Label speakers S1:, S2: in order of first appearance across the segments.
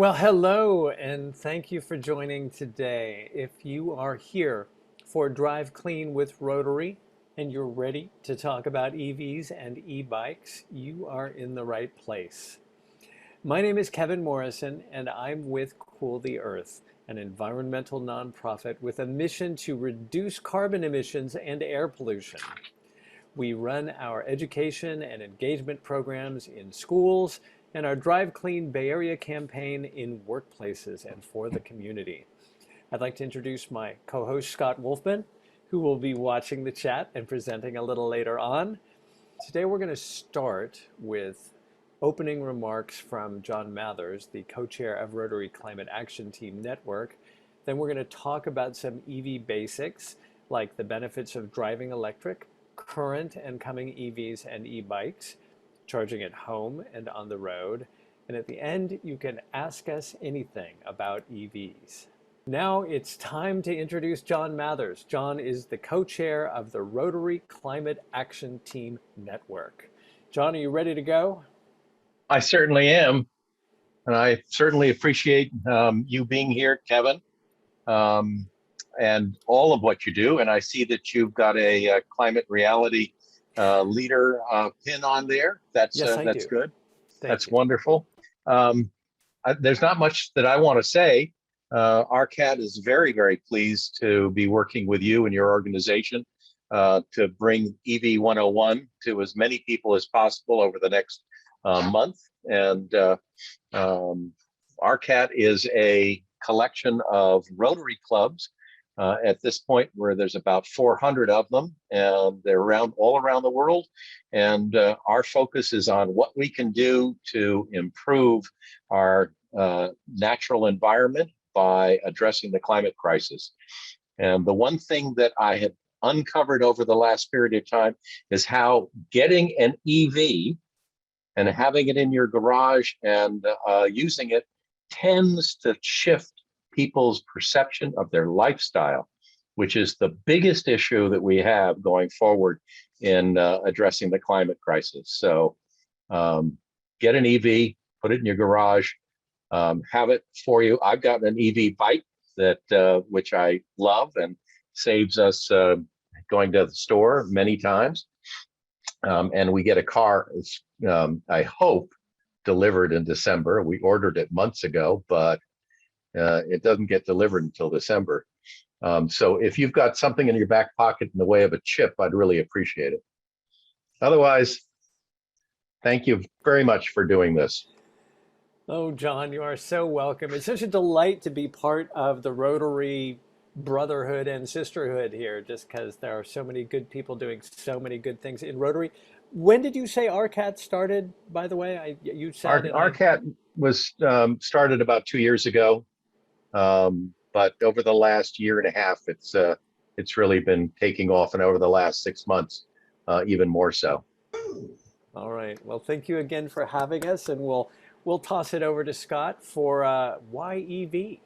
S1: Well, hello, and thank you for joining today. If you are here for Drive Clean with Rotary and you're ready to talk about EVs and e-bikes, you are in the right place. My name is Kevin Morrison, and I'm with Cool the Earth, an environmental nonprofit with a mission to reduce carbon emissions and air pollution. We run our education and engagement programs in schools and our Drive Clean Bay Area campaign in workplaces and for the community. I'd like to introduce my co-host Scott Wolfman, who will be watching the chat and presenting a little later on. Today we're going to start with opening remarks from John Mathers, the co-chair of Rotary Climate Action Team Network. Then we're going to talk about some EV basics, like the benefits of driving electric, current and coming EVs and e-bikes, charging at home and on the road. And at the end, you can ask us anything about EVs. Now it's time to introduce John Mathers. John is the co-chair of the Rotary Climate Action Team Network. John, are you ready to go?
S2: I certainly am. And I certainly appreciate you being here, Kevin, and all of what you do. And I see that you've got a climate reality leader pin on there. That's
S1: Yes, I
S2: that's
S1: do.
S2: good.
S1: Thank you.
S2: Wonderful. There's not much that I want to say. RCAT is very, very pleased to be working with you and your organization to bring EV 101 to as many people as possible over the next month. And RCAT is a collection of Rotary clubs at this point, where there's about 400 of them, and they're all around the world. And our focus is on what we can do to improve our natural environment by addressing the climate crisis. And the one thing that I have uncovered over the last period of time is how getting an EV and having it in your garage and using it tends to shift people's perception of their lifestyle, which is the biggest issue that we have going forward in addressing the climate crisis. So get an EV, put it in your garage, have it for you. I've got an EV bike that which I love and saves us going to the store many times. And we get a car, I hope, delivered in December. We ordered it months ago, but it doesn't get delivered until December. So if you've got something in your back pocket in the way of a chip, I'd really appreciate it. Otherwise, thank you very much for doing this.
S1: Oh, John, you are so welcome. It's such a delight to be part of the Rotary brotherhood and sisterhood here, just because there are so many good people doing so many good things in Rotary. When did you say RCAT started, by the way? You said
S2: RCAT was started about 2 years ago, but over the last year and a half, it's really been taking off, and over the last 6 months, even more so.
S1: All right. Well, thank you again for having us, and we'll toss it over to Scott for why EV.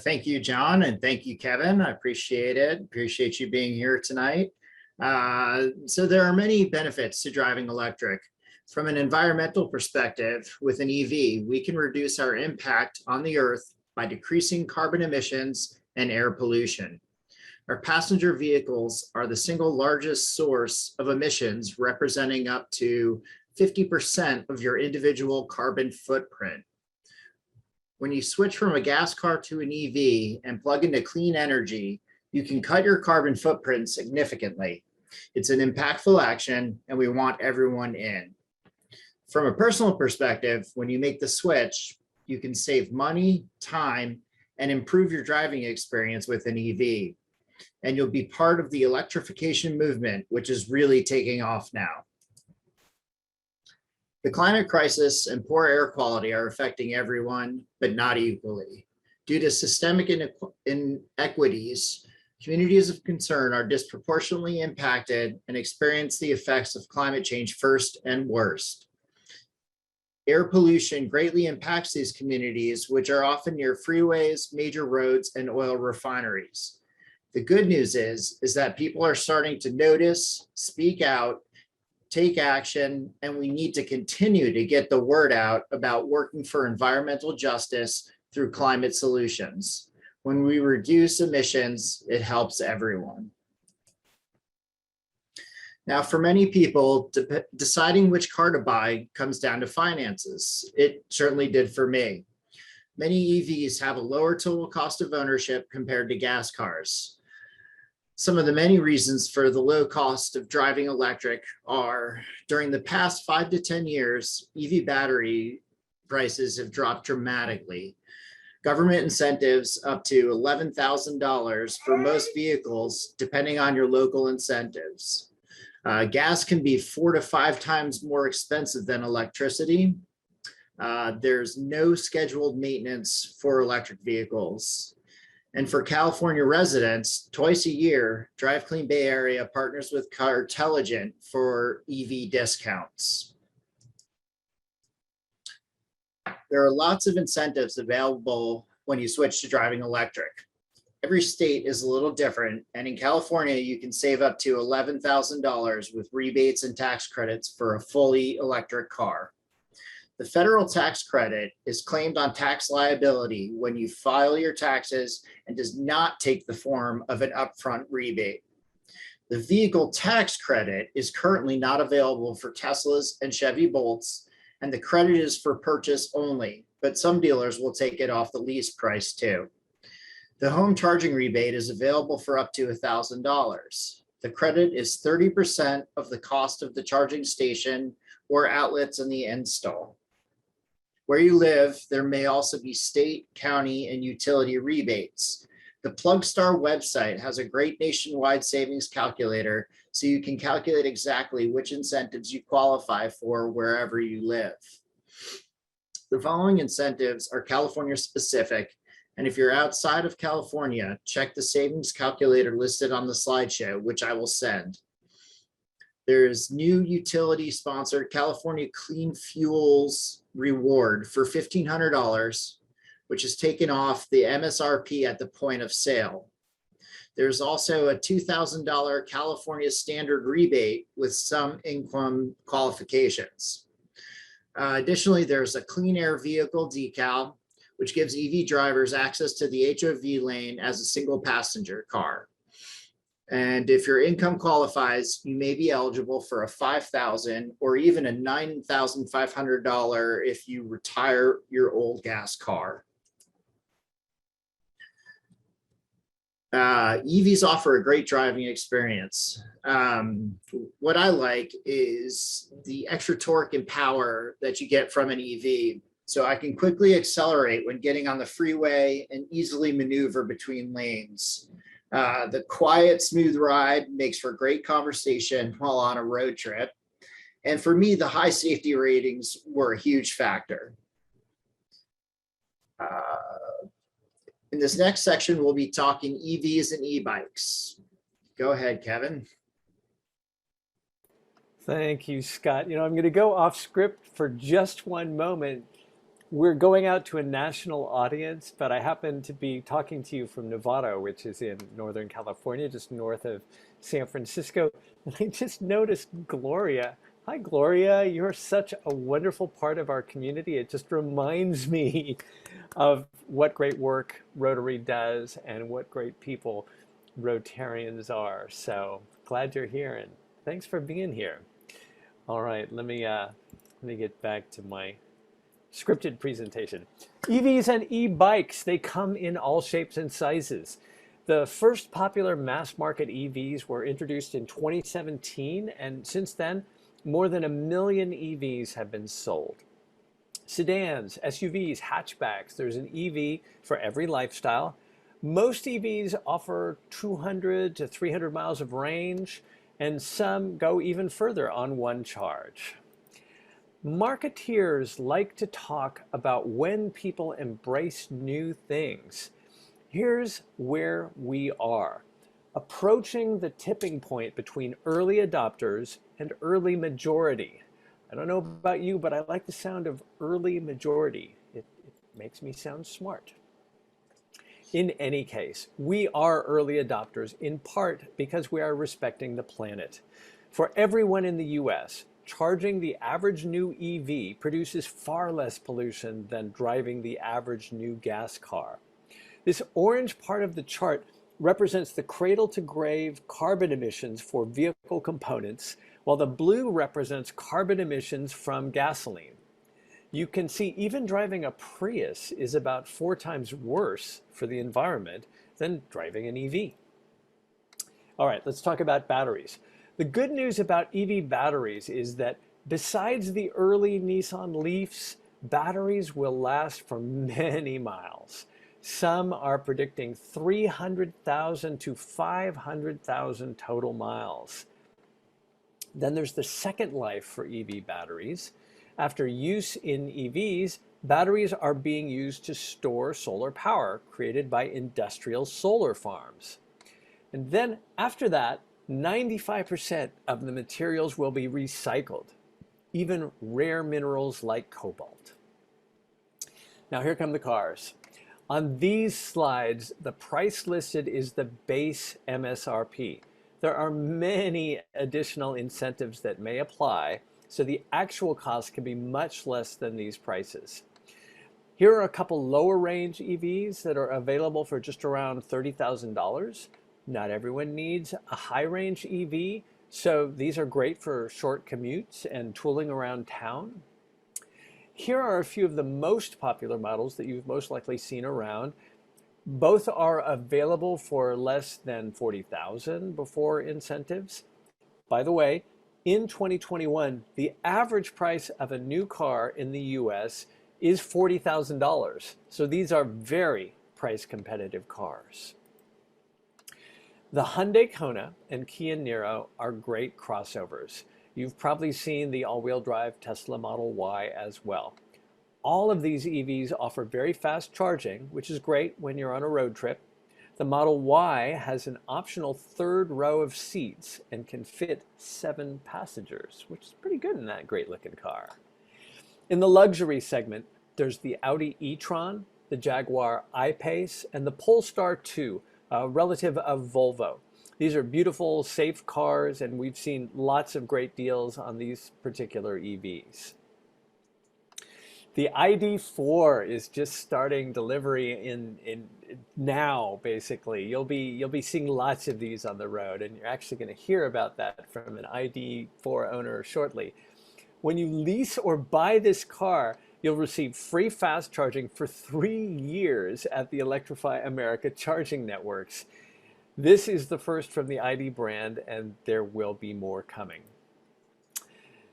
S3: Thank you, John, and thank you, Kevin. I appreciate it. Appreciate you being here tonight. So there are many benefits to driving electric. From an environmental perspective, with an EV, we can reduce our impact on the earth by decreasing carbon emissions and air pollution. Our passenger vehicles are the single largest source of emissions, representing up to 50% of your individual carbon footprint. When you switch from a gas car to an EV and plug into clean energy, you can cut your carbon footprint significantly. It's an impactful action, and we want everyone in. From a personal perspective, when you make the switch, you can save money, time, and improve your driving experience with an EV. And you'll be part of the electrification movement, which is really taking off now. The climate crisis and poor air quality are affecting everyone, but not equally. Due to systemic inequities, communities of concern are disproportionately impacted and experience the effects of climate change first and worst. Air pollution greatly impacts these communities, which are often near freeways, major roads, and oil refineries. The good news is that people are starting to notice, speak out, take action, and we need to continue to get the word out about working for environmental justice through climate solutions. When we reduce emissions, it helps everyone. Now, for many people, deciding which car to buy comes down to finances. It certainly did for me. Many EVs have a lower total cost of ownership compared to gas cars. Some of the many reasons for the low cost of driving electric are, during the past 5 to 10 years, EV battery prices have dropped dramatically. Government incentives up to $11,000 for most vehicles, depending on your local incentives. Gas can be 4 to 5 times more expensive than electricity. There's no scheduled maintenance for electric vehicles. And for California residents, twice a year, Drive Clean Bay Area partners with Cartelligent for EV discounts. There are lots of incentives available when you switch to driving electric. Every state is a little different, and in California, you can save up to $11,000 with rebates and tax credits for a fully electric car. The federal tax credit is claimed on tax liability when you file your taxes and does not take the form of an upfront rebate. The vehicle tax credit is currently not available for Teslas and Chevy Bolts, and the credit is for purchase only, but some dealers will take it off the lease price too. The home charging rebate is available for up to $1,000. The credit is 30% of the cost of the charging station or outlets in the install. Where you live, there may also be state, county, and utility rebates. The Plugstar website has a great nationwide savings calculator, so you can calculate exactly which incentives you qualify for wherever you live. The following incentives are California specific, and if you're outside of California, check the savings calculator listed on the slideshow, which I will send. There's new utility sponsored California Clean Fuels reward for $1,500, which is taken off the MSRP at the point of sale. There's also a $2,000 California standard rebate with some income qualifications. Additionally, there's a clean air vehicle decal, which gives EV drivers access to the HOV lane as a single passenger car. And if your income qualifies, you may be eligible for a $5,000 or even a $9,500 if you retire your old gas car. EVs offer a great driving experience. What I like is the extra torque and power that you get from an EV. So I can quickly accelerate when getting on the freeway and easily maneuver between lanes. The quiet, smooth ride makes for great conversation while on a road trip. And for me, the high safety ratings were a huge factor. In this next section, we'll be talking EVs and e-bikes. Go ahead, Kevin.
S1: Thank you, Scott. I'm going to go off script for just one moment. We're going out to a national audience, but I happen to be talking to you from Nevada, which is in Northern California, just north of San Francisco. And I just noticed Gloria. Hi, Gloria. You're such a wonderful part of our community. It just reminds me of what great work Rotary does and what great people Rotarians are. So glad you're here and thanks for being here. All right, let me get back to my scripted presentation. EVs and e-bikes, they come in all shapes and sizes. The first popular mass market EVs were introduced in 2017, and since then, more than 1 million EVs have been sold. Sedans, SUVs, hatchbacks, there's an EV for every lifestyle. Most EVs offer 200 to 300 miles of range, and some go even further on one charge. Marketeers like to talk about when people embrace new things. Here's where we are, approaching the tipping point between early adopters and early majority. I don't know about you, but I like the sound of early majority. It makes me sound smart. In any case, we are early adopters in part because we are respecting the planet. For everyone in the US, charging the average new EV produces far less pollution than driving the average new gas car. This orange part of the chart represents the cradle-to-grave carbon emissions for vehicle components, while the blue represents carbon emissions from gasoline. You can see even driving a Prius is about 4 times worse for the environment than driving an EV. All right, let's talk about batteries. The good news about EV batteries is that besides the early Nissan Leafs, batteries will last for many miles. Some are predicting 300,000 to 500,000 total miles. Then there's the second life for EV batteries. After use in EVs, batteries are being used to store solar power created by industrial solar farms. And then after that, 95% of the materials will be recycled, even rare minerals like cobalt. Now here come the cars. On these slides, the price listed is the base MSRP. There are many additional incentives that may apply, so the actual cost can be much less than these prices. Here are a couple lower range EVs that are available for just around $30,000. Not everyone needs a high range EV, so these are great for short commutes and tooling around town. Here are a few of the most popular models that you've most likely seen around. Both are available for less than $40,000 before incentives. By the way, in 2021, the average price of a new car in the US is $40,000. So these are very price competitive cars. The Hyundai Kona and Kia Niro are great crossovers. You've probably seen the all-wheel drive Tesla Model Y as well. All of these EVs offer very fast charging, which is great when you're on a road trip. The Model Y has an optional third row of seats and can fit 7 passengers, which is pretty good in that great looking car. In the luxury segment, there's the Audi e-tron, the Jaguar I-Pace, and the Polestar 2, a relative of Volvo. These are beautiful, safe cars, and we've seen lots of great deals on these particular EVs. The ID4 is just starting delivery in now, basically. You'll be seeing lots of these on the road, and you're actually going to hear about that from an ID4 owner shortly. When you lease or buy this car, you'll receive free fast charging for 3 years at the Electrify America charging networks. This is the first from the ID brand, and there will be more coming.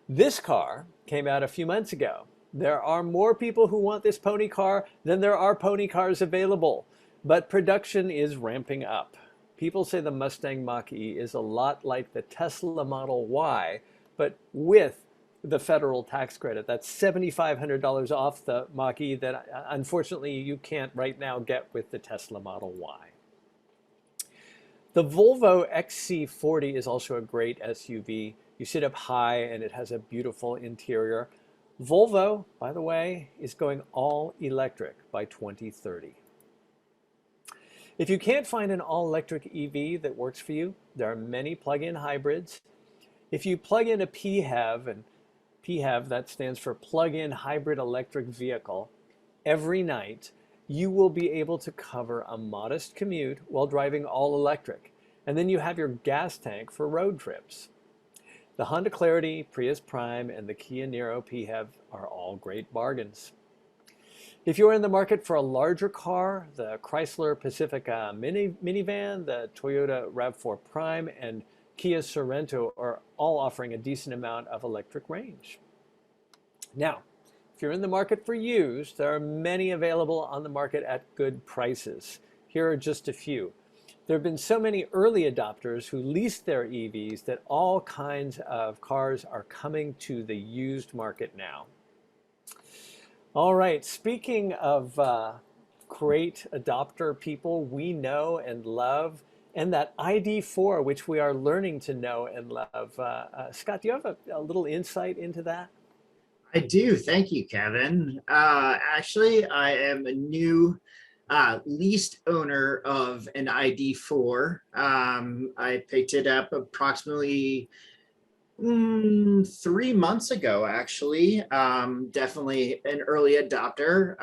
S1: This car came out a few months ago. There are more people who want this pony car than there are pony cars available, but production is ramping up. People say the Mustang Mach-E is a lot like the Tesla Model Y, but with the federal tax credit. That's $7,500 off the Mach-E that unfortunately you can't right now get with the Tesla Model Y. The Volvo XC40 is also a great SUV. You sit up high and it has a beautiful interior. Volvo, by the way, is going all electric by 2030. If you can't find an all-electric EV that works for you, there are many plug-in hybrids. If you plug in a PHEV, and PHEV, that stands for plug-in hybrid electric vehicle, every night, you will be able to cover a modest commute while driving all electric. And then you have your gas tank for road trips. The Honda Clarity, Prius Prime, and the Kia Niro PHEV are all great bargains. If you're in the market for a larger car, the Chrysler Pacifica minivan, the Toyota RAV4 Prime, and Kia Sorento are all offering a decent amount of electric range. Now, if you're in the market for used, there are many available on the market at good prices. Here are just a few. There have been so many early adopters who leased their EVs that all kinds of cars are coming to the used market now. All right, speaking of great adopter people we know and love, and that ID4, which we are learning to know and love. Scott, do you have a little insight into that?
S3: I do. Thank you, Kevin. Actually, I am a new leased owner of an ID4. I picked it up approximately 3 months ago, actually. Definitely an early adopter.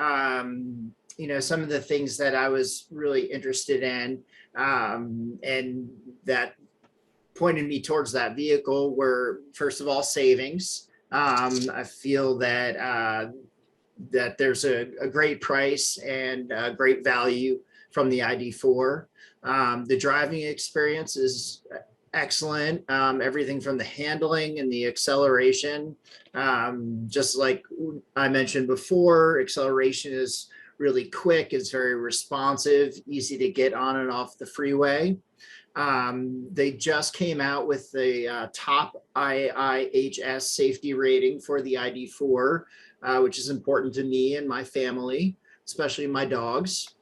S3: Some of the things that I was really interested in, and that pointed me towards that vehicle were, first of all, savings. I feel that there's a great price and a great value from the ID4. The driving experience is excellent. Everything from the handling and the acceleration, just like I mentioned before, acceleration is really quick, it's very responsive, easy to get on and off the freeway. They just came out with the top IIHS safety rating for the ID4, which is important to me and my family, especially my dogs.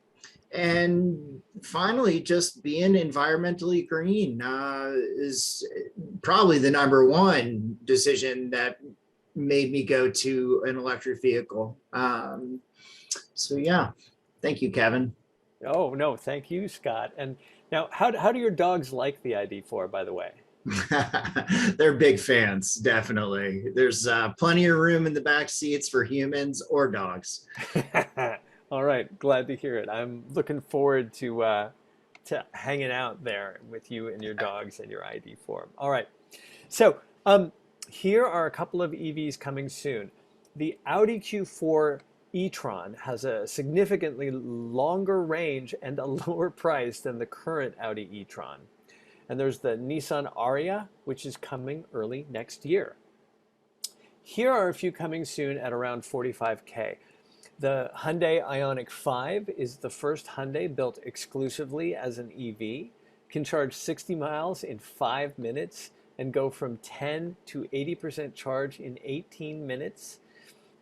S3: And finally, just being environmentally green is probably the number one decision that made me go to an electric vehicle. So yeah, thank you, Kevin.
S1: Oh, no, thank you, Scott. And now, how do your dogs like the ID4, by the way?
S3: They're big fans, definitely. There's plenty of room in the back seats for humans or dogs.
S1: All right, glad to hear it. I'm looking forward to hanging out there with you and your dogs and your ID4. All right, so here are a couple of EVs coming soon. The Audi Q4 e-tron has a significantly longer range and a lower price than the current Audi e-tron. And there's the Nissan Ariya, which is coming early next year. Here are a few coming soon at around 45K. The Hyundai Ioniq 5 is the first Hyundai built exclusively as an EV, can charge 60 miles in 5 minutes and go from 10 to 80% charge in 18 minutes.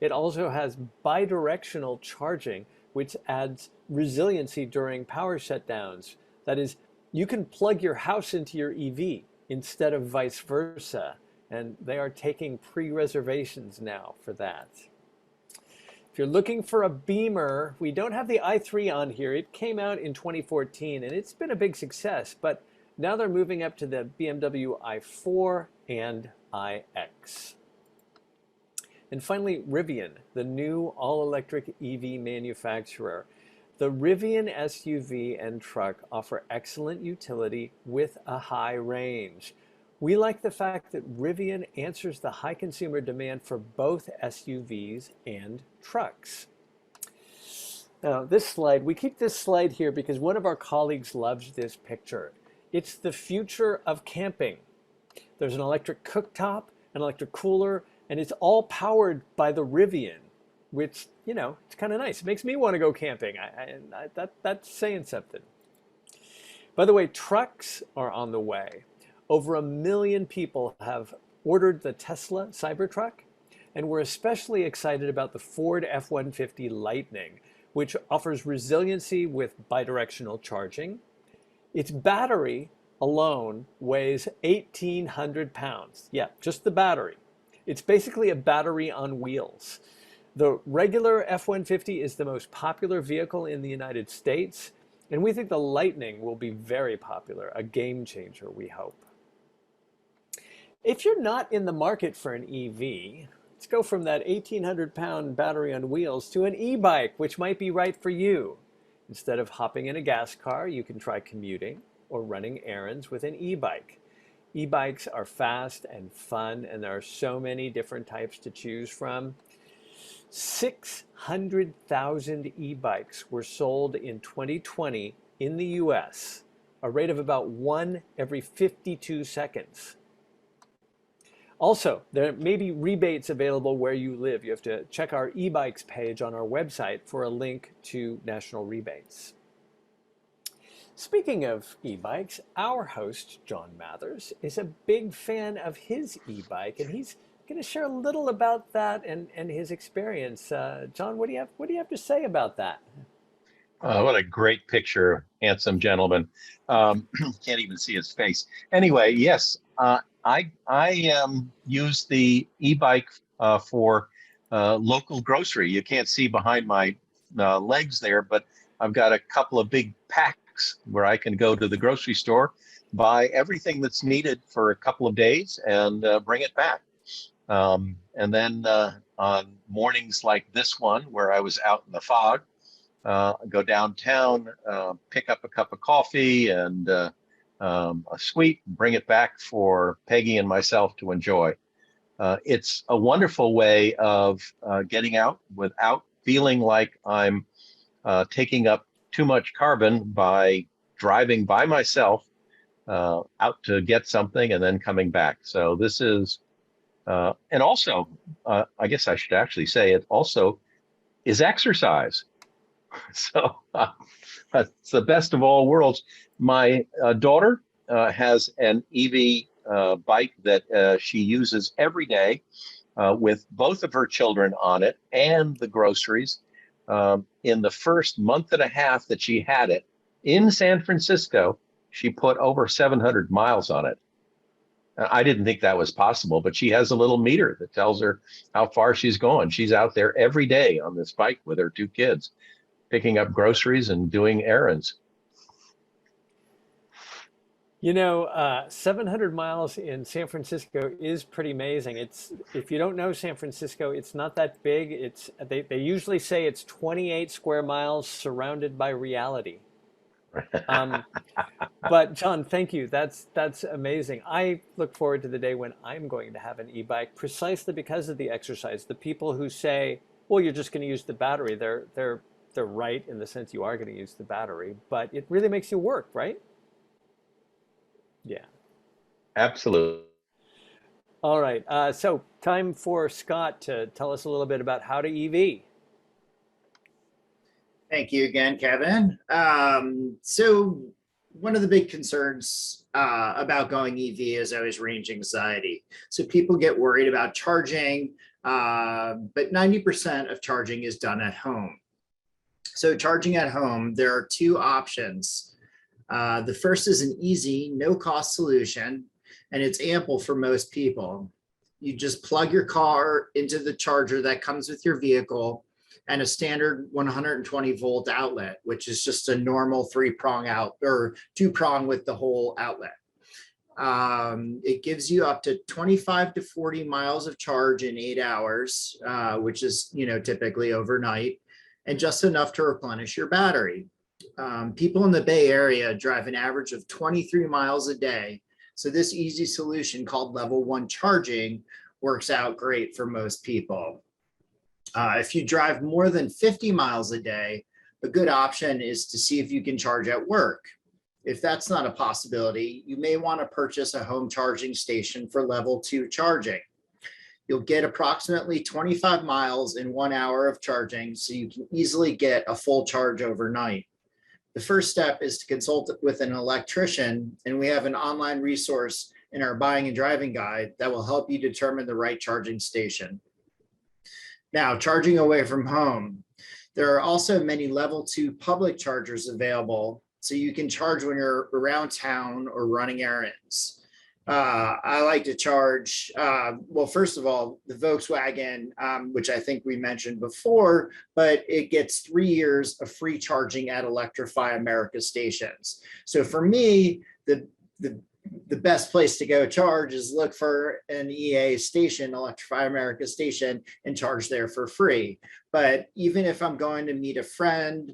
S1: It also has bidirectional charging, which adds resiliency during power shutdowns. That is, you can plug your house into your EV instead of vice versa, and they are taking pre-reservations now for that. If you're looking for a Beamer, we don't have the i3 on here. It came out in 2014 and it's been a big success, but now they're moving up to the BMW i4 and iX. And finally, Rivian, the new all-electric EV manufacturer. The Rivian SUV and truck offer excellent utility with a high range. We like the fact that Rivian answers the high consumer demand for both SUVs and trucks. Now, this slide, we keep this slide here because one of our colleagues loves this picture. It's the future of camping. There's an electric cooktop, an electric cooler, and it's all powered by the Rivian, which, it's kind of nice. It makes me want to go camping. That's saying something. By the way, trucks are on the way. Over 1 million people have ordered the Tesla Cybertruck, and we're especially excited about the Ford F-150 Lightning, which offers resiliency with bidirectional charging. Its battery alone weighs 1,800 pounds. Yeah, just the battery. It's basically a battery on wheels. The regular F-150 is the most popular vehicle in the United States, and we think the Lightning will be very popular, a game changer, we hope. If you're not in the market for an EV, let's go from that 1,800-pound battery on wheels to an e-bike, which might be right for you. Instead of hopping in a gas car, you can try commuting or running errands with an e-bike. E-bikes are fast and fun, and there are so many different types to choose from. 600,000 e-bikes were sold in 2020 in the US, a rate of about 1 every 52 seconds. Also, there may be rebates available where you live. You have to check our e-bikes page on our website for a link to national rebates. Speaking of e-bikes, our host, John Mathers, is a big fan of his e-bike, and he's going to share a little about that and his experience. John, what do you have to say about that?
S2: What a great picture, handsome gentleman. Can't even see his face. Anyway, yes, I use the e-bike for local grocery. You can't see behind my legs there, but I've got a couple of big packs where I can go to the grocery store, buy everything that's needed for a couple of days and bring it back. And then on mornings like this one, where I was out in the fog, go downtown, pick up a cup of coffee and a sweet, bring it back for Peggy and myself to enjoy. It's a wonderful way of getting out without feeling like I'm taking up too much carbon by driving by myself out to get something and then coming back. So this is, and also, I guess I should actually say it also is exercise. So it's the best of all worlds. My daughter has an EV bike that she uses every day with both of her children on it and the groceries. In the first month and a half that she had it in San Francisco, she put over 700 miles on it. I didn't think that was possible, but she has a little meter that tells her how far she's going. She's out there every day on this bike with her two kids, picking up groceries and doing errands.
S1: 700 miles in San Francisco is pretty amazing. If you don't know San Francisco, it's not that big. They usually say it's 28 square miles surrounded by reality. But John, thank you. That's amazing. I look forward to the day when I'm going to have an e-bike precisely because of the exercise. The people who say, "Well, you're just going to use the battery," they're right in the sense you are going to use the battery, but it really makes you work, right? Yeah.
S2: Absolutely.
S1: All right. So time for Scott to tell us a little bit about how to EV.
S3: Thank you again, Kevin. So one of the big concerns about going EV is always range anxiety. So people get worried about charging, but 90% of charging is done at home. So charging at home, there are two options. The first is an easy, no-cost solution, and it's ample for most people. You just plug your car into the charger that comes with your vehicle and a standard 120 volt outlet, which is just a normal 3-prong out or 2-prong with the whole outlet. It gives you up to 25 to 40 miles of charge in 8 hours, which is, typically overnight, and just enough to replenish your battery. People in the Bay Area drive an average of 23 miles a day. So this easy solution called level 1 charging works out great for most people. If you drive more than 50 miles a day, a good option is to see if you can charge at work. If that's not a possibility, you may want to purchase a home charging station for level 2 charging. You'll get approximately 25 miles in 1 hour of charging, so you can easily get a full charge overnight. The first step is to consult with an electrician, and we have an online resource in our buying and driving guide that will help you determine the right charging station. Now, charging away from home. There are also many level 2 public chargers available, so you can charge when you're around town or running errands. I like to charge, well, first of all, the Volkswagen, which I think we mentioned before, but it gets 3 years of free charging at Electrify America stations. So for me, the best place to go charge is look for an EA station, Electrify America station, and charge there for free. But even if I'm going to meet a friend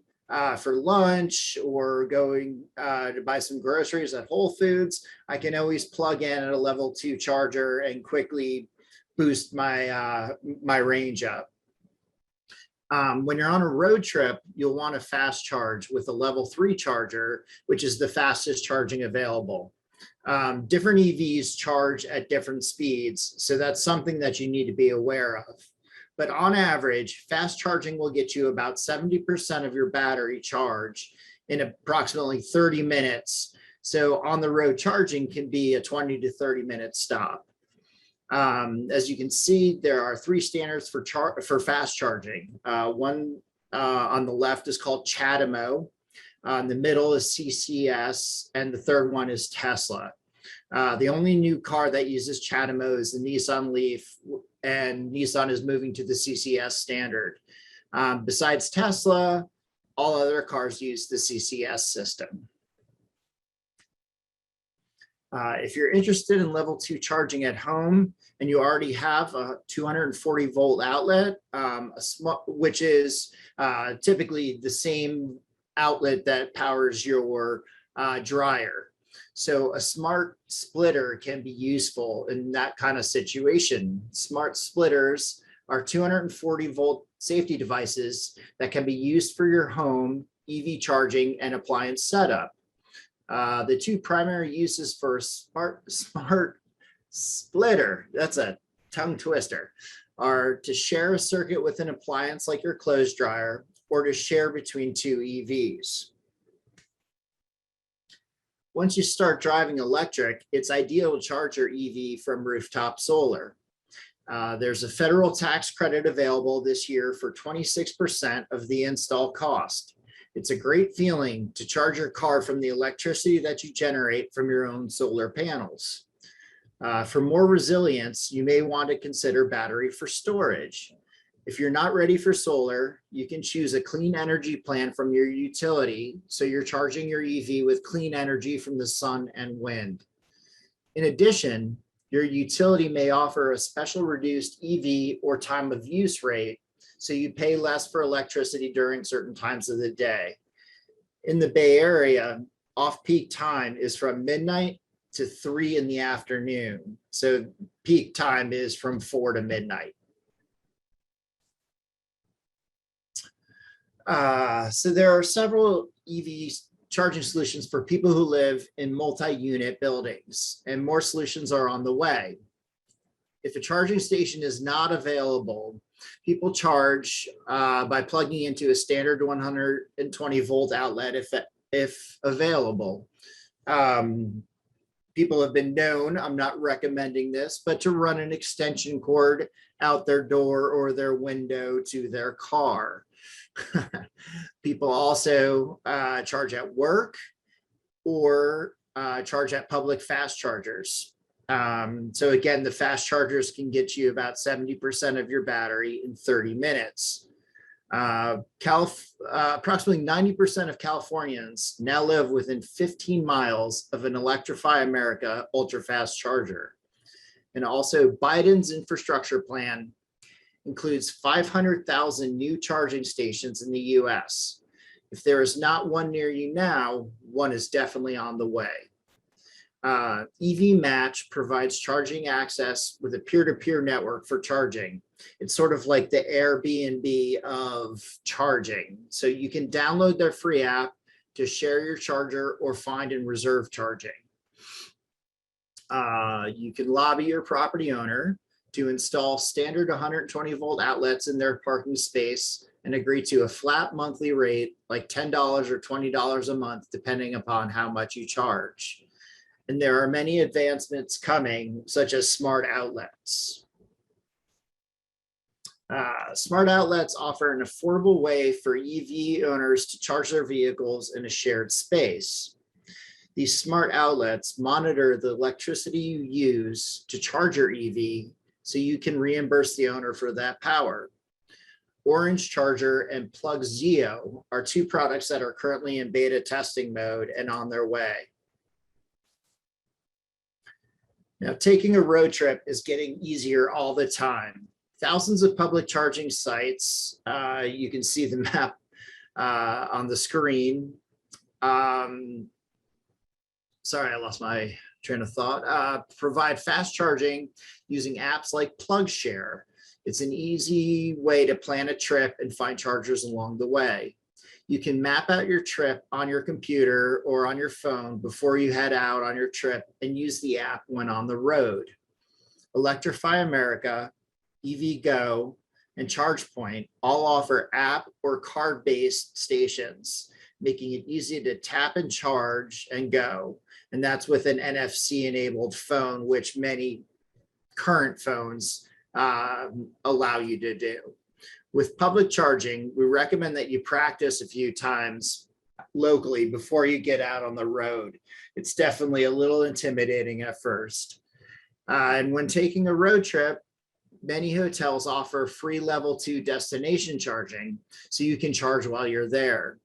S3: for lunch or going to buy some groceries at Whole Foods, I can always plug in at a level 2 charger and quickly boost my my range up. When you're on a road trip, you'll want a fast charge with a level 3 charger, which is the fastest charging available. Different EVs charge at different speeds, so that's something that you need to be aware of. But on average, fast charging will get you about 70% of your battery charge in approximately 30 minutes. So on the road charging can be a 20 to 30 minute stop. As you can see, there are 3 standards for fast charging. One on the left is called CHAdeMO. The middle is CCS, and the third one is Tesla. The only new car that uses CHAdeMO is the Nissan Leaf, and Nissan is moving to the CCS standard. Besides Tesla, all other cars use the CCS system. If you're interested in level 2 charging at home and you already have a 240 volt outlet, which is typically the same outlet that powers your dryer. So a smart splitter can be useful in that kind of situation. Smart splitters are 240 volt safety devices that can be used for your home EV charging and appliance setup. The two primary uses for a smart splitter, that's a tongue twister, are to share a circuit with an appliance like your clothes dryer, or to share between two EVs. Once you start driving electric, it's ideal to charge your EV from rooftop solar. There's a federal tax credit available this year for 26% of the install cost. It's a great feeling to charge your car from the electricity that you generate from your own solar panels. For more resilience, you may want to consider battery for storage. If you're not ready for solar, you can choose a clean energy plan from your utility, so you're charging your EV with clean energy from the sun and wind. In addition, your utility may offer a special reduced EV or time of use rate, so you pay less for electricity during certain times of the day. In the Bay Area, off-peak time is from midnight to 3 in the afternoon. So peak time is from 4 to midnight. So there are several EV charging solutions for people who live in multi-unit buildings, and more solutions are on the way. If a charging station is not available, people charge by plugging into a standard 120 volt outlet if available. People have been known, I'm not recommending this, but to run an extension cord out their door or their window to their car. People also charge at work or charge at public fast chargers. So again, the fast chargers can get you about 70% of your battery in 30 minutes. Approximately 90% of Californians now live within 15 miles of an Electrify America ultra-fast charger. And also Biden's infrastructure plan includes 500,000 new charging stations in the US. If there is not one near you now, one is definitely on the way. EV Match provides charging access with a peer-to-peer network for charging. It's sort of like the Airbnb of charging. So you can download their free app to share your charger or find and reserve charging. You can lobby your property owner to install standard 120 volt outlets in their parking space and agree to a flat monthly rate like $10 or $20 a month, depending upon how much you charge. And there are many advancements coming, such as smart outlets. Smart outlets offer an affordable way for EV owners to charge their vehicles in a shared space. These smart outlets monitor the electricity you use to charge your EV, so you can reimburse the owner for that power. Orange Charger and Plugzio are two products that are currently in beta testing mode and on their way. Now, taking a road trip is getting easier all the time. Thousands of public charging sites, you can see the map on the screen. Sorry, I lost my train of thought. Provide fast charging using apps like PlugShare. It's an easy way to plan a trip and find chargers along the way. You can map out your trip on your computer or on your phone before you head out on your trip and use the app when on the road. Electrify America, EVgo, and ChargePoint all offer app or card-based stations, making it easy to tap and charge and go. And that's with an NFC-enabled phone, which many current phones allow you to do. With public charging, we recommend that you practice a few times locally before you get out on the road. It's definitely a little intimidating at first. And when taking a road trip, many hotels offer free level 2 destination charging, so you can charge while you're there.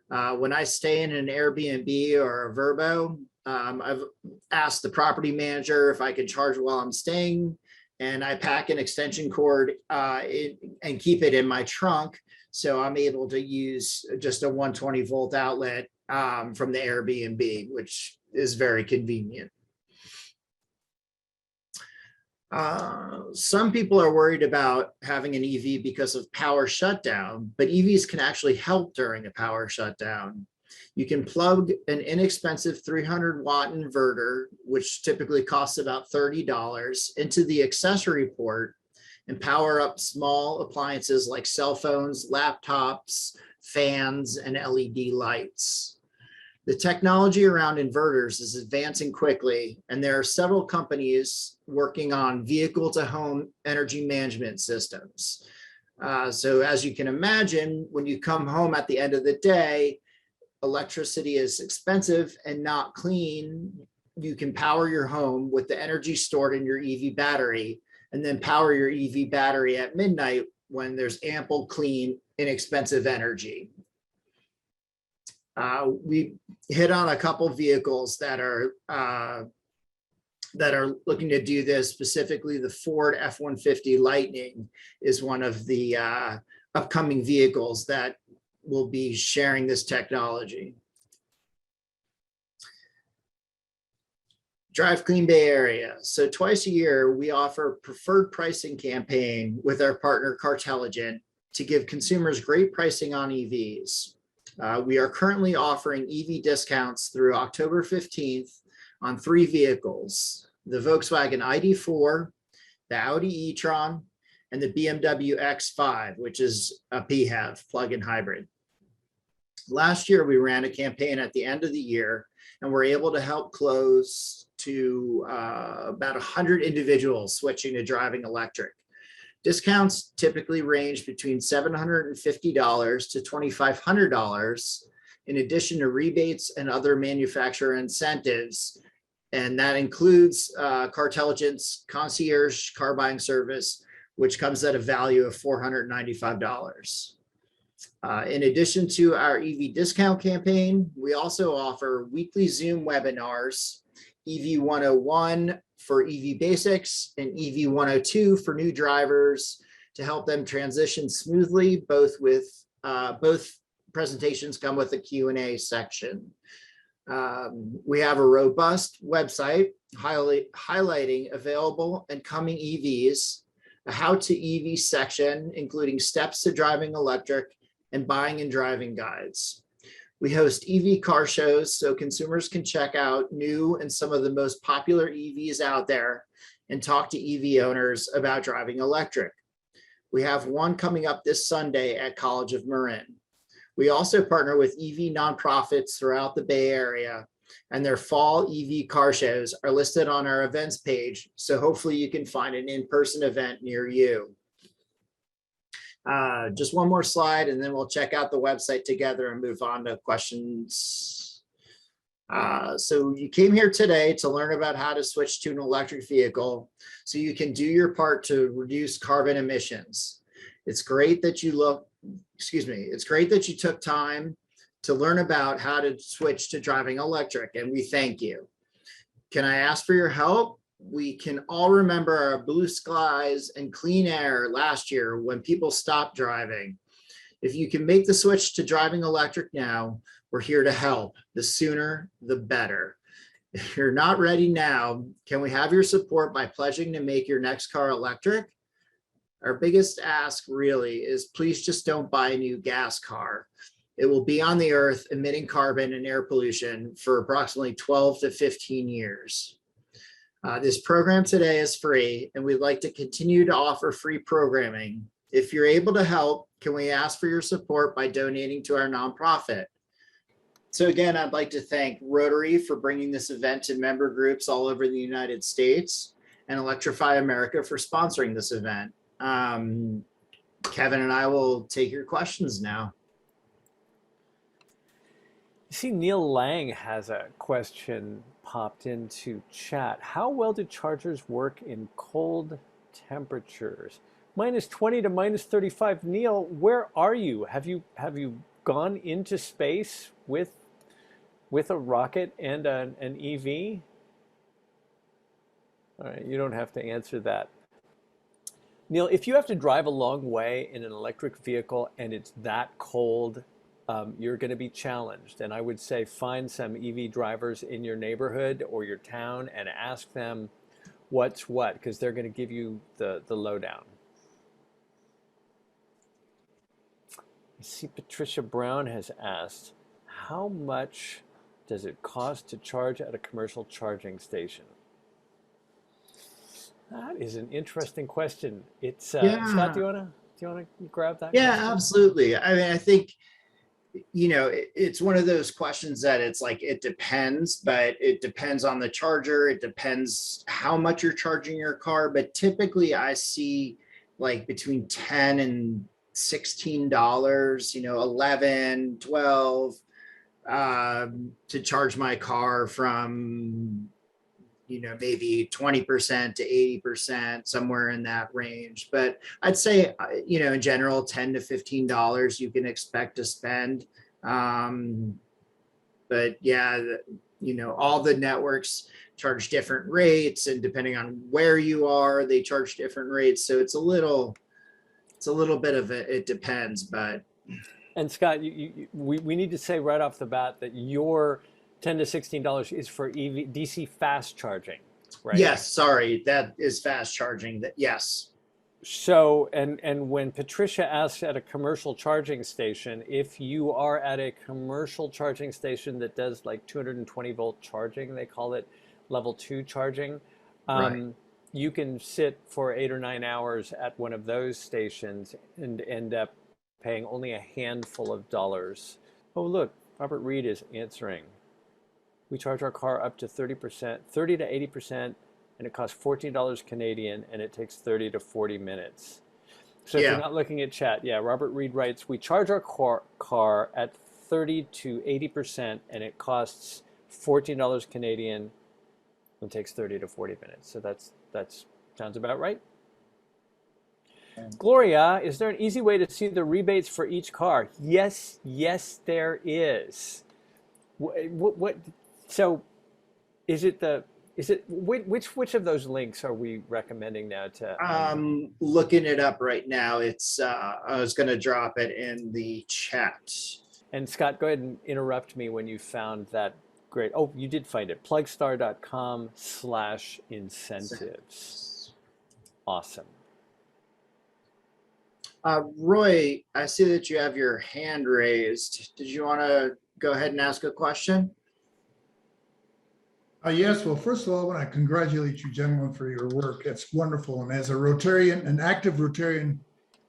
S3: When I stay in an Airbnb or a Vrbo, I've asked the property manager if I could charge while I'm staying, and I pack an extension cord and keep it in my trunk. So I'm able to use just a 120 volt outlet from the Airbnb, which is very convenient. Some people are worried about having an EV because of power shutdown, but EVs can actually help during a power shutdown. You can plug an inexpensive 300-watt inverter, which typically costs about $30, into the accessory port and power up small appliances like cell phones, laptops, fans, and LED lights. The technology around inverters is advancing quickly, and there are several companies working on vehicle-to-home energy management systems. So as you can imagine, when you come home at the end of the day, electricity is expensive and not clean. You can power your home with the energy stored in your EV battery, and then power your EV battery at midnight when there's ample, clean, inexpensive energy. We hit on a couple vehicles that are looking to do this. Specifically, the Ford F-150 Lightning is one of the upcoming vehicles that will be sharing this technology. Drive Clean Bay Area. So twice a year, we offer preferred pricing campaign with our partner Cartelligent to give consumers great pricing on EVs. We are currently offering EV discounts through October 15th on 3 vehicles: the Volkswagen ID4, the Audi e-tron, and the BMW X5, which is a PHEV, plug-in hybrid. Last year, we ran a campaign at the end of the year, and we're able to help close to about 100 individuals switching to driving electric. Discounts typically range between $750 to $2,500, in addition to rebates and other manufacturer incentives. And that includes Cartelligent's concierge car buying service, which comes at a value of $495. In addition to our EV discount campaign, we also offer weekly Zoom webinars, EV 101 for EV basics and EV 102 for new drivers, to help them transition smoothly. Both presentations come with a Q&A section. We have a robust website highlighting available and coming EVs, a how-to EV section, including steps to driving electric, and buying and driving guides. We host EV car shows so consumers can check out new and some of the most popular EVs out there and talk to EV owners about driving electric. We have one coming up this Sunday at College of Marin. We also partner with EV nonprofits throughout the Bay Area, and their fall EV car shows are listed on our events page, so hopefully you can find an in-person event near you. Just one more slide, and then we'll check out the website together and move on to questions. So you came here today to learn about how to switch to an electric vehicle so you can do your part to reduce carbon emissions. It's great that it's great that you took time to learn about how to switch to driving electric, and we thank you. Can I ask for your help? We can all remember our blue skies and clean air last year when people stopped driving. If you can make the switch to driving electric now, we're here to help. The sooner, the better. If you're not ready now, can we have your support by pledging to make your next car electric? Our biggest ask really is please just don't buy a new gas car. It will be on the earth emitting carbon and air pollution for approximately 12 to 15 years. This program today is free, and we'd like to continue to offer free programming. If you're able to help, can we ask for your support by donating to our nonprofit? So again, I'd like to thank Rotary for bringing this event to member groups all over the United States, and Electrify America for sponsoring this event. Kevin and I will take your questions now.
S1: You see, Neil Lang has a question popped into chat. How well do chargers work in cold temperatures? -20 to -35. Neil, where are you? Have you gone into space with with a rocket and an EV? All right, you don't have to answer that. Neil, if you have to drive a long way in an electric vehicle and it's that cold, you're going to be challenged. And I would say find some EV drivers in your neighborhood or your town and ask them what's what, because they're going to give you the lowdown. I see Patricia Brown has asked, how much does it cost to charge at a commercial charging station? That is an interesting question. It's Scott,
S3: Yeah,
S1: do you wanna grab that
S3: yeah,
S1: question?
S3: absolutely. I mean, I think, it's one of those questions that it's like, it depends, but it depends on the charger. It depends how much you're charging your car. But typically I see like between 10 and $16, 11, 12, to charge my car from maybe 20% to 80%, somewhere in that range. But I'd say, in general, $10 to $15 you can expect to spend. But yeah, all the networks charge different rates, and depending on where you are, they charge different rates. So it's a little bit of it depends, but
S1: And Scott, we need to say right off the bat that your $10 to $16 is for EV DC fast charging, right?
S3: yes, sorry, that is fast charging. That yes.
S1: So, and when Patricia asks at a commercial charging station, if you are at a commercial charging station that does like 220-volt charging, they call it level 2 charging,
S3: Right.
S1: you can sit for 8 or 9 hours at one of those stations and end up paying only a handful of dollars. Oh, look, Robert Reed is answering. We charge our car up to 30%, 30 to 80%, and it costs $14 Canadian, and it takes 30 to 40 minutes. So if you're
S3: Yeah.
S1: not looking at chat, yeah, Robert Reed writes, we charge our car at 30 to 80%, and it costs $14 Canadian, and takes 30 to 40 minutes. So that's sounds about right. Gloria, is there an easy way to see the rebates for each car? Yes, yes, there is. What so is it which of those links are we recommending now to
S3: Looking it up right now. It's I was going to drop it in the chat.
S1: and Scott, go ahead and interrupt me when you found that great. Oh, you did find it. Plugstar.com/incentives. Awesome.
S3: Roy, I see that you have your hand raised. Did you want to go ahead and ask a question?
S4: Yes, well, first of all, I want to congratulate you gentlemen for your work. It's wonderful. And as a Rotarian, an active Rotarian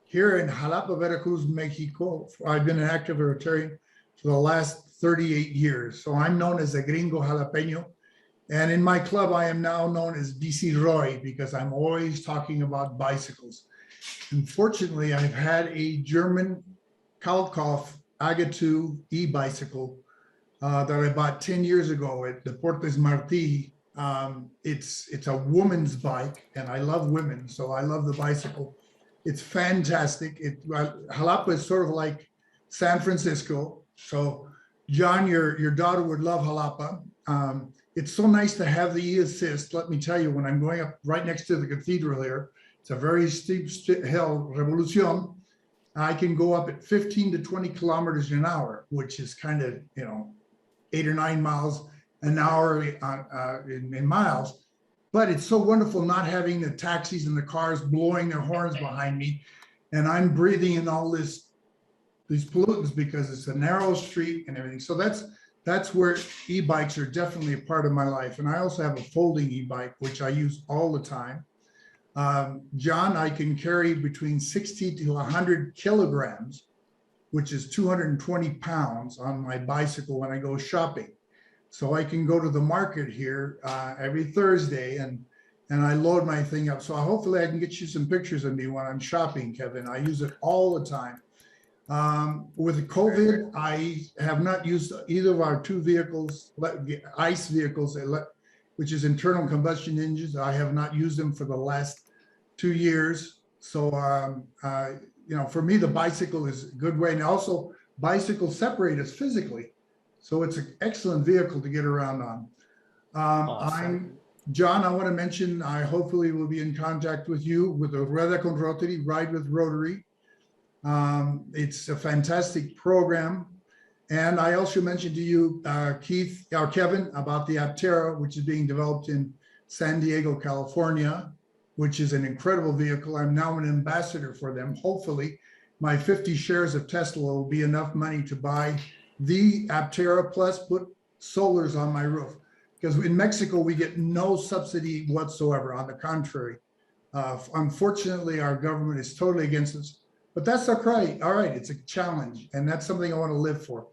S4: here in Jalapa, Veracruz, Mexico, I've been an active Rotarian for the last 38 years. So I'm known as a Gringo Jalapeño. And in my club, I am now known as DC Roy because I'm always talking about bicycles. Unfortunately, I've had a German Kalkoff Aga 2 e-bicycle that I bought 10 years ago at Deportes Martí. It's a woman's bike, and I love women, so I love the bicycle. It's fantastic. Jalapa is sort of like San Francisco. So, John, your daughter would love Jalapa. It's so nice to have the e-assist. Let me tell you, when I'm going up right next to the cathedral here, it's a very steep hill, Revolucion. I can go up at 15 to 20 kilometers an hour, which is kind of, 8 or 9 miles an hour in miles. But it's so wonderful not having the taxis and the cars blowing their horns behind me. And I'm breathing in all these pollutants because it's a narrow street and everything. So that's where e-bikes are definitely a part of my life. And I also have a folding e-bike, which I use all the time. John, I can carry between 60 to 100 kilograms, which is 220 pounds on my bicycle when I go shopping. So I can go to the market here every Thursday and I load my thing up. So hopefully I can get you some pictures of me when I'm shopping, Kevin. I use it all the time. With COVID, I have not used either of our two vehicles, ICE vehicles, which is internal combustion engines. I have not used them for the last 2 years. So, for me, the bicycle is a good way. And also bicycles separate us physically. So it's an excellent vehicle to get around on.
S1: Awesome.
S4: John, I want to mention, I hopefully will be in contact with you with the Rueda con Rotary, Ride with Rotary. It's a fantastic program. And I also mentioned to you, Keith, or Kevin, about the Aptera, which is being developed in San Diego, California, which is an incredible vehicle. I'm now an ambassador for them. Hopefully, my 50 shares of Tesla will be enough money to buy the Aptera plus put solars on my roof. Because in Mexico, we get no subsidy whatsoever. On the contrary, unfortunately, our government is totally against us. But that's okay. All right, it's a challenge, and that's something I want to live for.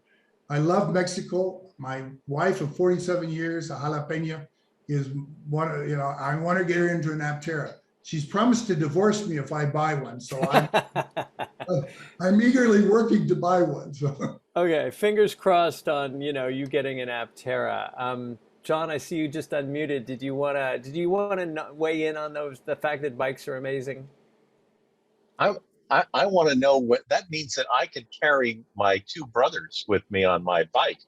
S4: I love Mexico. My wife of 47 years, a jalapeno, is one. I want to get her into an Aptera. She's promised to divorce me if I buy one, so I'm eagerly working to buy one. So.
S1: Okay, fingers crossed on you getting an Aptera. John, I see you just unmuted. Did you wanna weigh in on the fact that bikes are amazing?
S2: I want to know what that means, that I could carry my two brothers with me on my bike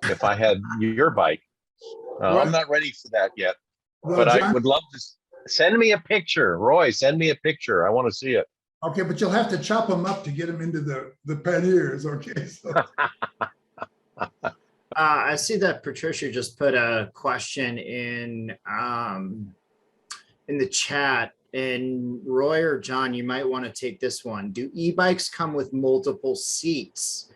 S2: if I had your bike. I'm not ready for that yet, but
S4: John,
S2: I would love to. Send me a picture, Roy. Send me a picture. I want to see it.
S4: Okay, but you'll have to chop them up to get them into the panniers. Okay. So.
S3: I see that Patricia just put a question in the chat. And Roy or John, you might want to take this one. Do e-bikes come with multiple seats?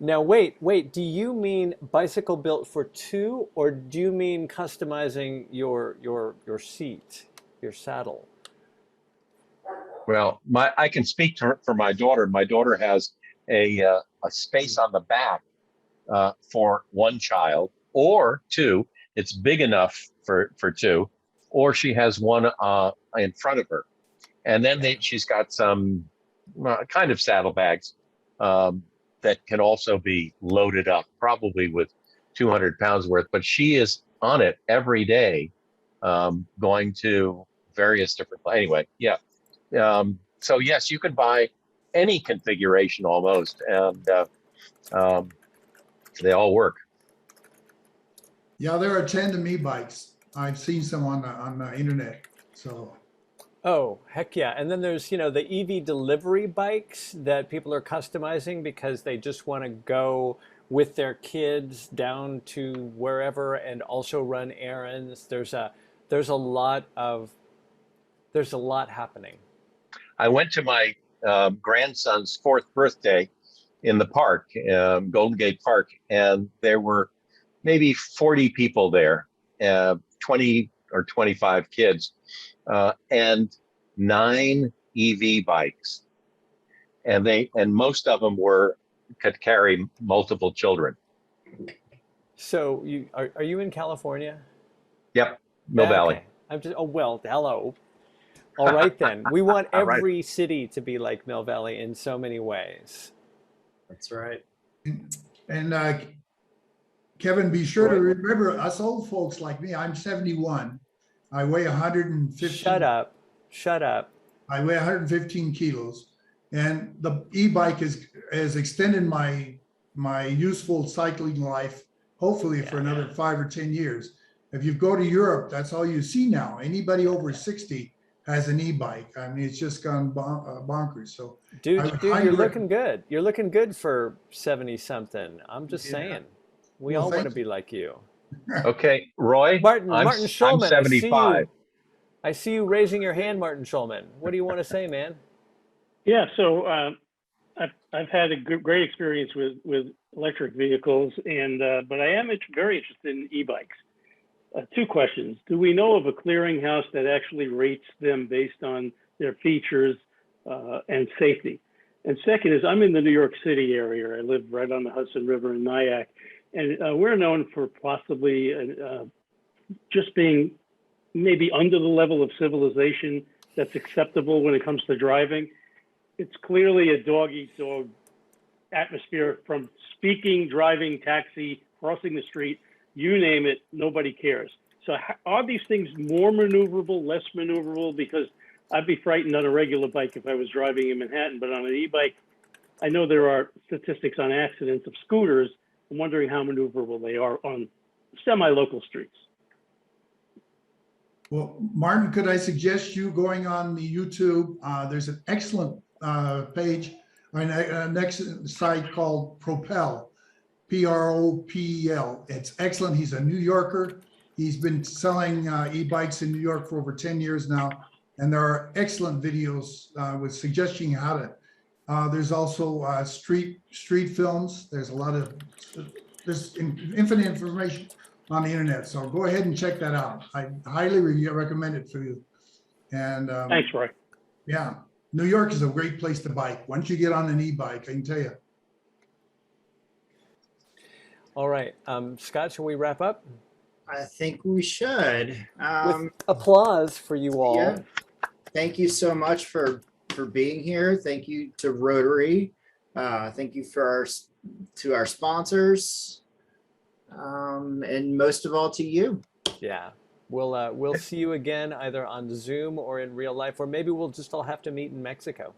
S1: Now, wait, do you mean bicycle built for two, or do you mean customizing your seat, your saddle?
S2: Well, I can speak for my daughter. My daughter has a space on the back for one child or two. It's big enough for two. Or she has one in front of her. And then she's got some kind of saddlebags that can also be loaded up, probably with 200 pounds worth. But she is on it every day, going to various different, anyway, yeah. So yes, you can buy any configuration almost, and they all work.
S4: Yeah, there are tandem e-bikes. I've seen some on the internet. So.
S1: Oh, heck yeah. And then there's, the EV delivery bikes that people are customizing because they just want to go with their kids down to wherever and also run errands. There's a lot happening.
S2: I went to my grandson's 4th birthday in the park, Golden Gate Park, and there were maybe 40 people there. 20 or 25 kids, and 9 EV bikes, and most of them could carry multiple children.
S1: So are you in California?
S2: Yep, Mill Valley.
S1: Okay. Well, hello. All right then. We want every city to be like Mill Valley in so many ways.
S3: That's right.
S4: And Kevin, be sure to remember us old folks like me. I'm 71. I weigh 115.
S1: Shut up.
S4: I weigh 115 kilos. And the e-bike has extended my useful cycling life, hopefully for another 5 or 10 years. If you go to Europe, that's all you see now. Anybody over 60 has an e-bike. I mean, it's just gone bonkers. So,
S1: dude, you're looking good. You're looking good for 70 something. I'm just saying. We all want to be like you.
S2: Okay, Roy.
S1: Martin Schulman,
S2: I'm 75.
S1: I see you raising your hand, Martin Schulman. What do you want to say, man?
S5: Yeah, so I've had a great experience with electric vehicles, and but I am very interested in e-bikes. 2 questions. Do we know of a clearinghouse that actually rates them based on their features and safety? And second is, I'm in the New York City area. I live right on the Hudson River in Nyack. And we're known for possibly just being maybe under the level of civilization that's acceptable when it comes to driving. It's clearly a dog-eat-dog atmosphere from speaking, driving, taxi, crossing the street, you name it, nobody cares. So are these things more maneuverable, less maneuverable? Because I'd be frightened on a regular bike if I was driving in Manhattan, but on an e-bike, I know there are statistics on accidents of scooters, I'm wondering how maneuverable they are on semi-local streets.
S4: Well, Martin, could I suggest you going on the YouTube? There's an excellent page, an excellent site called Propel, Propel. It's excellent. He's a New Yorker. He's been selling e-bikes in New York for over 10 years now. And there are excellent videos with suggesting how to. There's also street films. There's a lot of, there's infinite information on the internet. So go ahead and check that out. I highly recommend it for you. And
S5: Thanks, Roy.
S4: yeah, New York is a great place to bike. Once you get on an e-bike, I can tell you.
S1: All right, Scott, shall we wrap up?
S3: I think we should.
S1: With applause for you all.
S3: Yeah. Thank you so much for being here. Thank you to Rotary. Thank you to our sponsors. And most of all to you.
S1: Yeah, we'll see you again either on Zoom or in real life, or maybe we'll just all have to meet in Mexico.